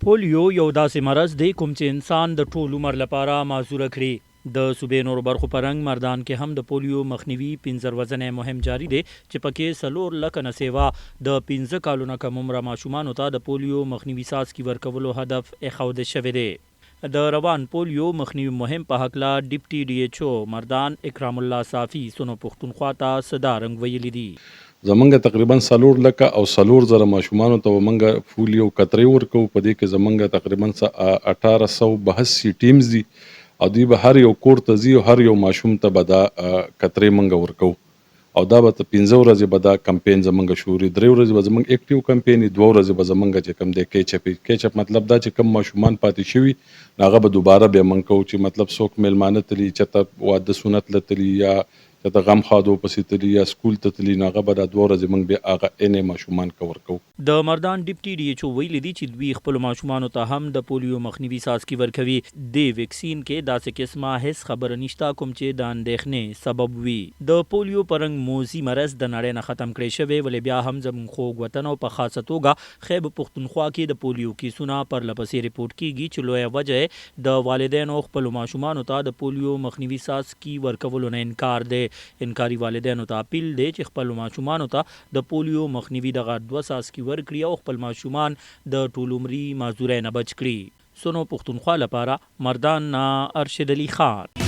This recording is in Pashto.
پولیو یو داسې مرض دی کوم چې انسان د ټول عمر لپاره معذوره کړي. د صوبې نورو برخو په رنګ مردان کې هم د پولیو مخنیوي 15 ورځنی مهم جاری دی چې پکې 4 لکه نه سیوا د 15 کالو نه کم عمره ماشومانو ته د پولیو مخنیوي څاڅکي ورکولو هدف ایښودل شوی دی. د روان پولیو مخنیوي مهم په هکله ډیپټي ډي ایچ او مردان اکرام الله صافي سونو پښتونخوا ته صدا رنګ ویلي دي. زمونږ تقریبا 4 لکه او 4 زره ماشومانو ته مونږ پولیو قطرې ورکو. په دې کې زمونږ تقریبا 1882 ټیمز دي او دوی به هر یو کور ته ځي او هر یو ماشوم ته به دا قطرې مونږ ورکو او دا به 15 ورځې به دا کمپین زمونږ شوري. 3 ورځې به زمونږ اکټیو کمپین 2 ورځې به زمونږ چې کم دی کیچپ مطلب دا چې کم ماشومان پاتې شوي هغه به دوباره بیا مونږ کوو چې مطلب څوک میلمانه تلي چېرته واده سنت له تلي یا د غم خادو پسې تلي یا سکول ته تلي نو هغه به دا 2 ورځې موږ بیا هغه انې ماشومان کور کوو. د مردان ډیپټي ډي ایچ او ویلي دي چې دوی خپلو ماشومانو ته هم د پولیو مخنیوي څاڅکي ورکوي. د ویکسین کې داسې قسمه هیڅ خبره نشته کوم چې د اندېښنې سبب وي. د پولیو په رنګ موذي مرض د نړۍ نه ختم کړی شوی ولې بیا هم زموږ خوږ وطن او په خاصه توګه خیب پښتونخوا کې د پولیو کیسونه پرلپسې ریپورټ کیږي چې لویه وجه د والدینو خپلو ماشومانو ته د پولیو مخنیوي څاڅکي ورکولو نه انکار دی. انکاري والدینو ته اپیل دی چې خپل ماشومانو ته د پولیو مخنیوي دغه 2 څاڅکي ورکړي او خپل ماشومان د ټول عمري معذورۍ نه بچ کړي. سونو پښتونخوا لپاره مردان نه ارشد علي خان.